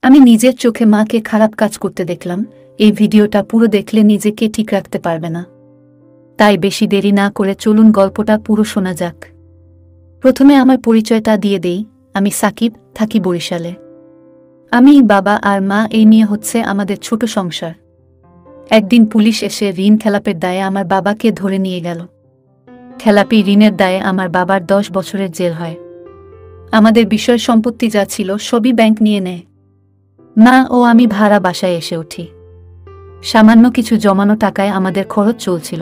আমি নিজের চোখে মাকে খারাপ কাজ করতে দেখলাম। এই ভিডিওটা পুরো দেখলে নিজেকে ঠিক রাখতে পারবে না। তাই বেশি দেরি না করে চলুন গল্পটা পুরো শোনা যাক। প্রথমে আমার পরিচয়টা দিয়ে দেই। আমি সাকিব, থাকি বরিশালে। আমি, বাবা আর মা, এই নিয়ে হচ্ছে আমাদের ছোট সংসার। একদিন পুলিশ এসে ঋণ খেলাপের দায়ে আমার বাবাকে ধরে নিয়ে গেল। খেলাপি ঋণের দায়ে আমার বাবার 10 বছরের জেল হয়। আমাদের বিষয় সম্পত্তি যা ছিল সবই ব্যাংক নিয়ে নেয়। মা ও আমি ভাড়া বাসায় এসে উঠি। সামান্য কিছু জমানো টাকায় আমাদের খরচ চলছিল।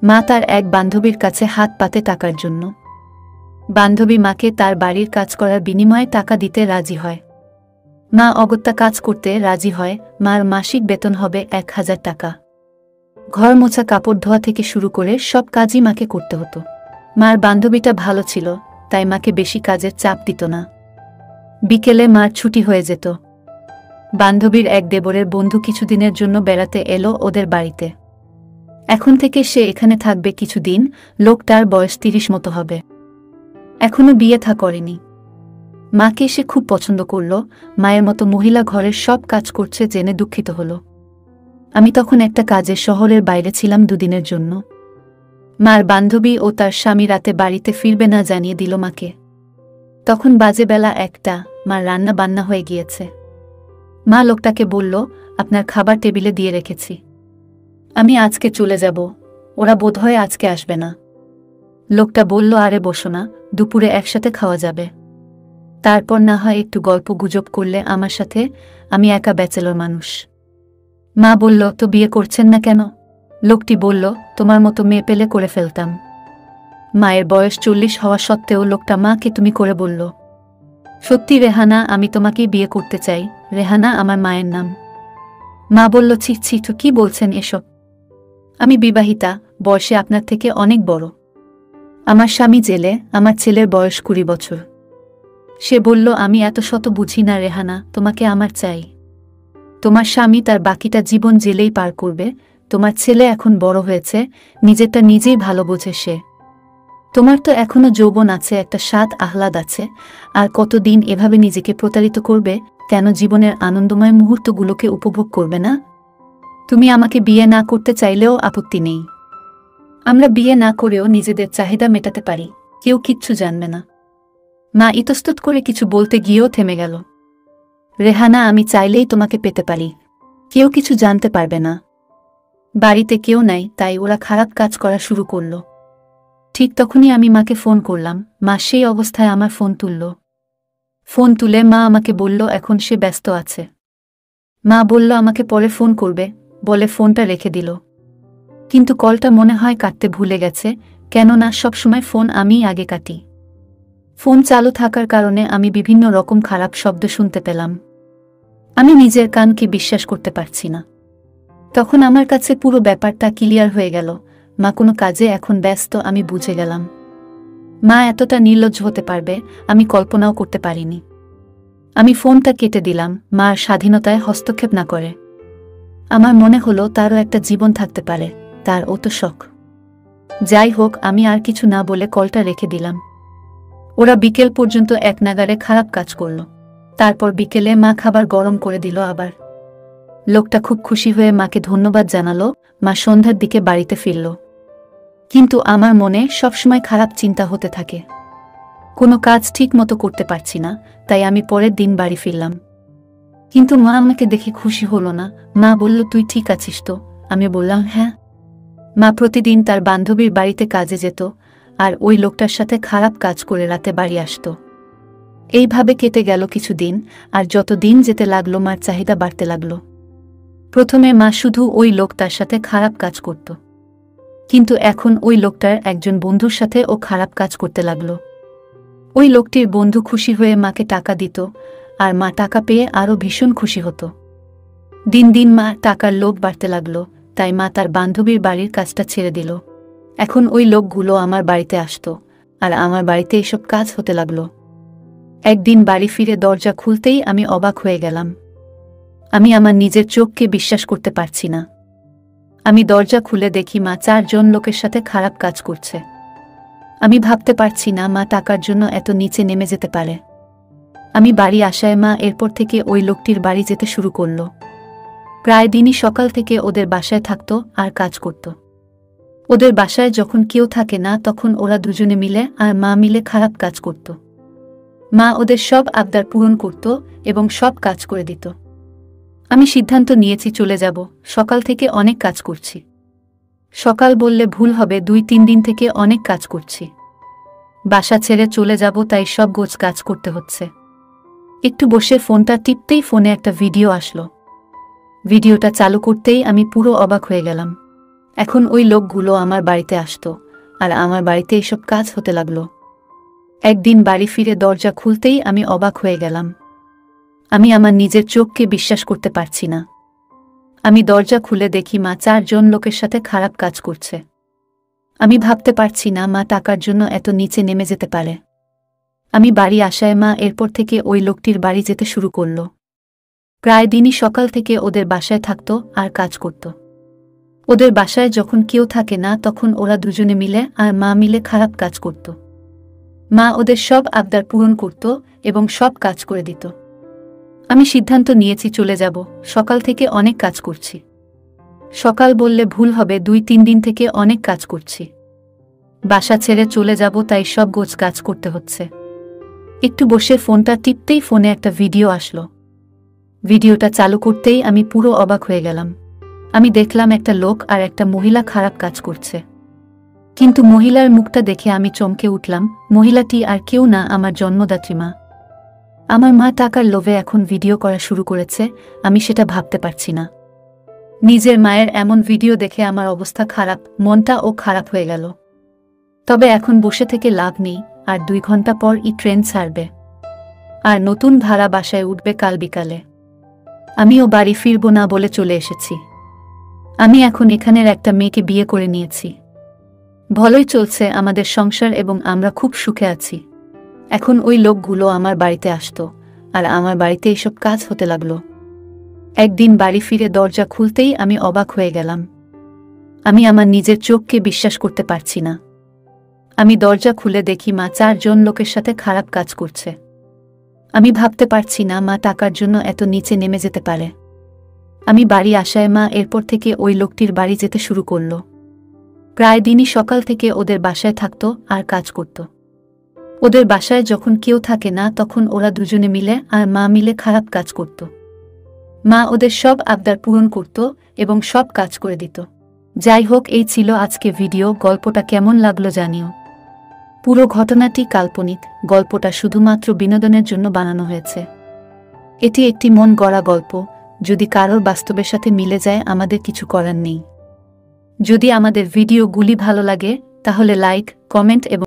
মা তার এক বান্ধবীর কাছে হাত পাতে টাকার জন্য। বান্ধবী মাকে তার বাড়ির কাজ করার বিনিময়ে টাকা দিতে রাজি হয়। মা অগত্যা কাজ করতে রাজি হয়। মার মাসিক বেতন হবে 1000 টাকা। ঘর মোছা, কাপড় ধোয়া থেকে শুরু করে সব কাজই মাকে করতে হতো। মার বান্ধবীটা ভালো ছিল, তাই মাকে বেশি কাজের চাপ দিত না। বিকেলে মার ছুটি হয়ে যেত। বান্ধবীর এক দেবরের বন্ধু কিছুদিনের জন্য বেড়াতে এলো ওদের বাড়িতে। এখন থেকে সে এখানে থাকবে কিছুদিন। লোকটার বয়স 30 মতো হবে। এখনো বিয়ে থা করেনি। মাকে সে খুব পছন্দ করল। মায়ের মতো মহিলা ঘরের সব কাজ করছে জেনে দুঃখিত হল। আমি তখন একটা কাজে শহরের বাইরে ছিলাম 2 দিনের জন্য। মার বান্ধবী ও তার স্বামী রাতে বাড়িতে ফিরবে না জানিয়ে দিল মাকে। তখন বাজে বেলা 1টা। মার রান্না বান্না হয়ে গিয়েছে। মা লোকটাকে বলল, আপনার খাবার টেবিলে দিয়ে রেখেছি। আমি আজকে চলে যাব, ওরা বোধহয় আজকে আসবে না। লোকটা বলল, আরে বসো না, দুপুরে একসাথে খাওয়া যাবে। তারপর না হয় একটু গল্প গুজব করলে আমার সাথে, আমি একা ব্যাচেলর মানুষ। মা বলল, তো বিয়ে করছেন না কেন? লোকটি বলল, তোমার মতো মেয়ে পেলে করে ফেলতাম। মায়ের বয়স 40 হওয়া সত্ত্বেও লোকটা মাকে তুমি করে বলল। সত্যি রেহানা, আমি তোমাকেই বিয়ে করতে চাই। রেহানা আমার মায়ের নাম। মা বলল, ছি ছি, তো কি বলছেন এসব? আমি বিবাহিতা, বয়সে আপনার থেকে অনেক বড়। আমার স্বামী জেলে, আমার ছেলের বয়স 20 বছর। সে বলল, আমি এত শত বুঝি না রেহানা, তোমাকে আমার চাই। তোমার স্বামী তার বাকিটা জীবন জেলেই পার করবে। তোমার ছেলে এখন বড় হয়েছে, নিজেরটা নিজেই ভালো বোঝে সে। তোমার তো এখনো যৌবন আছে, একটা স্বাদ আহ্লাদ আছে। আর কতদিন এভাবে নিজেকে প্রতারিত করবে? কেন জীবনের আনন্দময় মুহূর্তগুলোকে উপভোগ করবে না? তুমি আমাকে বিয়ে না করতে চাইলেও আপত্তি নেই। আমরা বিয়ে না করেও নিজেদের চাহিদা মেটাতে পারি, কেউ কিচ্ছু জানবে না। মা ইতস্তত করে কিছু বলতে গিয়েও থেমে গেল। রেহানা, আমি চাইলেই তোমাকে পেতে পারি, কেউ কিছু জানতে পারবে না। বাড়িতে কেউ নাই, তাই ওরা খারাপ কাজ করা শুরু করল। ঠিক তখনই আমি মাকে ফোন করলাম। মা সেই অবস্থায় আমার ফোন তুলল। ফোন তুলে মা আমাকে বলল, এখন সে ব্যস্ত আছে। মা বলল আমাকে পরে ফোন করবে, বলে ফোনটা রেখে দিল। কিন্তু কলটা মনে হয় কাটতে ভুলে গেছে, কেননা সবসময় ফোন আমিই আগে কাটি। ফোন চালু থাকার কারণে আমি বিভিন্ন রকম খারাপ শব্দ শুনতে পেলাম। আমি নিজের কানকে বিশ্বাস করতে পারছি না। তখন আমার কাছে পুরো ব্যাপারটা ক্লিয়ার হয়ে গেল। মা কোনো কাজে এখন ব্যস্ত, আমি বুঝে গেলাম। মা এতটা নির্লজ্জ হতে পারবে আমি কল্পনাও করতে পারিনি। আমি ফোনটা কেটে দিলাম, মার স্বাধীনতায় হস্তক্ষেপ না করে। আমার মনে হলো তারও একটা জীবন থাকতে পারে, তার ও তো শখ। যাই হোক, আমি আর কিছু না বলে কলটা রেখে দিলাম। ওরা বিকেল পর্যন্ত এক নাগাড়ে খারাপ কাজ করল। তারপর বিকেলে মা খাবার গরম করে দিল আবার। লোকটা খুব খুশি হয়ে মাকে ধন্যবাদ জানালো। মা সন্ধ্যার দিকে বাড়িতে ফিরল। কিন্তু আমার মনে সবসময় খারাপ চিন্তা হতে থাকে। কোনো কাজ ঠিক মতো করতে পারছি না, তাই আমি পরের দিন বাড়ি ফিরলাম। কিন্তু মা আমাকে দেখে খুশি হলো না। মা বলল, তুই ঠিক আছিস তো? আমি বললাম, হ্যাঁ। মা প্রতিদিন তার বান্ধবীর বাড়িতে কাজে যেত, আর ওই লোকটার সাথে খারাপ কাজ করে রাতে বাড়ি আসত। এইভাবে কেটে গেল কিছুদিন, আর যত দিন যেতে লাগলো মার চাহিদা বাড়তে লাগলো। প্রথমে মা শুধু ওই লোকটার সাথে খারাপ কাজ করত, কিন্তু এখন ওই লোকটার একজন বন্ধুর সাথে ও খারাপ কাজ করতে লাগলো। ওই লোকটির বন্ধু খুশি হয়ে মাকে টাকা দিত, আর মা টাকা পেয়ে আরও ভীষণ খুশি হতো। দিন দিন মা টাকার লোভ বাড়তে লাগলো, তাই মা তার বান্ধবীর বাড়ির কাজটা ছেড়ে দিল। এখন ওই লোকগুলো আমার বাড়িতে আসতো, আর আমার বাড়িতে এসব কাজ হতে লাগলো। একদিন বাড়ি ফিরে দরজা খুলতেই আমি অবাক হয়ে গেলাম। আমি আমার নিজের চোখকে বিশ্বাস করতে পারছি না। আমি দরজা খুলে দেখি মা 4 জন লোকের সাথে খারাপ কাজ করছে। আমি ভাবতে পারছি না মা টাকার জন্য এত নিচে নেমে যেতে পারে। আমি বাড়ি আসায় মা এরপর থেকে ওই লোকটির বাড়ি যেতে শুরু করল। প্রায় দিনই সকাল থেকে ওদের বাসায় থাকত আর কাজ করত। ওদের বাসায় যখন কেউ থাকে না তখন ওরা দুজনে মিলে আর মা মিলে খারাপ কাজ করত। মা ওদের সব আবদার পূরণ করত এবং সব কাজ করে দিত। আমি সিদ্ধান্ত নিয়েছি চলে যাব, সকাল থেকে অনেক কাজ করছি। সকাল বললে ভুল হবে, 2-3 দিন থেকে অনেক কাজ করছি। বাসা ছেড়ে চলে যাব, তাই সব গোছ কাজ করতে হচ্ছে। একটু বসে ফোনটা টিপতেই ফোনে একটা ভিডিও আসলো। ভিডিওটা চালু করতেই আমি পুরো অবাক হয়ে গেলাম। এখন ওই লোকগুলো আমার বাড়িতে আসতো আর আমার বাড়িতে এইসব কাজ হতে লাগলো। একদিন বাড়ি ফিরে দরজা খুলতেই আমি অবাক হয়ে গেলাম। আমি আমার নিজের চোখকে বিশ্বাস করতে পারছি না। আমি দরজা খুলে দেখি মা 4 জন লোকের সাথে খারাপ কাজ করছে। আমি ভাবতে পারছি না মা টাকার জন্য এত নিচে নেমে যেতে পারে। আমি বাড়ি আসায় মা এরপর থেকে ওই লোকটির বাড়ি যেতে শুরু করল। প্রায় দিনই সকাল থেকে ওদের বাসায় থাকত আর কাজ করত। ওদের বাসায় যখন কেউ থাকে না তখন ওরা দুজনে মিলে আর মা মিলে খারাপ কাজ করত। মা ওদের সব আবদার পূরণ করত এবং সব কাজ করে দিত। আমি সিদ্ধান্ত নিয়েছি চলে যাব, সকাল থেকে অনেক কাজ করছি। সকাল বললে ভুল হবে, 2-3 দিন থেকে অনেক কাজ করছি। বাসা ছেড়ে চলে যাব, তাই সব গোছ কাজ করতে হচ্ছে। একটু বসে ফোনটা টিপতেই ফোনে একটা ভিডিও আসলো। ভিডিওটা চালু করতেই আমি পুরো অবাক হয়ে গেলাম। আমি দেখলাম একটা লোক আর একটা মহিলা খারাপ কাজ করছে। কিন্তু মহিলার মুখটা দেখে আমি চমকে উঠলাম। মহিলাটি আর কেউ না, আমার জন্মদাত্রী মা। আমার মা টাকার লোভে এখন ভিডিও করা শুরু করেছে, আমি সেটা ভাবতে পারছি না। নিজের মায়ের এমন ভিডিও দেখে আমার অবস্থা খারাপ, মনটাও খারাপ হয়ে গেল। তবে এখন বসে থেকে লাভ নেই, আর 2 ঘন্টা পর ট্রেন ছাড়বে আর নতুন ভাড়া বাসায় উঠবে কাল বিকালে। আমিও বাড়ি ফিরব না বলে চলে এসেছি। আমি এখন এখানের একটা মেয়েকে বিয়ে করে নিয়েছি। ভালোই চলছে আমাদের সংসার এবং আমরা খুব সুখে আছি। এখন ওই লোকগুলো আমার বাড়িতে আসতো আর আমার বাড়িতে এইসব কাজ হতে লাগলো। একদিন বাড়ি ফিরে দরজা খুলতেই আমি অবাক হয়ে গেলাম। আমি আমার নিজের চোখকে বিশ্বাস করতে পারছি না। আমি দরজা খুলে দেখি মা 4 জন লোকের সাথে খারাপ কাজ করছে। আমি ভাবতে পারছি না মা টাকার জন্য এত নিচে নেমে যেতে পারে। আমি বাড়ি আসায় মা এরপর থেকে ওই লোকটির বাড়ি যেতে শুরু করল। প্রায় দিনই সকাল থেকে ওদের বাসায় থাকত আর কাজ করত। ওদের বাসায় যখন কেউ থাকে না তখন ওরা দুজনে মিলে আর মা মিলে খারাপ কাজ করত। মা ওদের সব আবদার পূরণ করত এবং সব কাজ করে দিত। যাই হোক, এই ছিল আজকে ভিডিও। গল্পটা কেমন লাগলো জানিও। পুরো ঘটনাটি কাল্পনিক, গল্পটা শুধুমাত্র বিনোদনের জন্য বানানো হয়েছে। এটি একটি মন গড়া গল্প। যদি কারোর বাস্তবের সাথে মিলে যায় আমাদের কিছু করার নেই। যদি আমাদের ভিডিওগুলি ভালো লাগে তাহলে লাইক, কমেন্ট এবং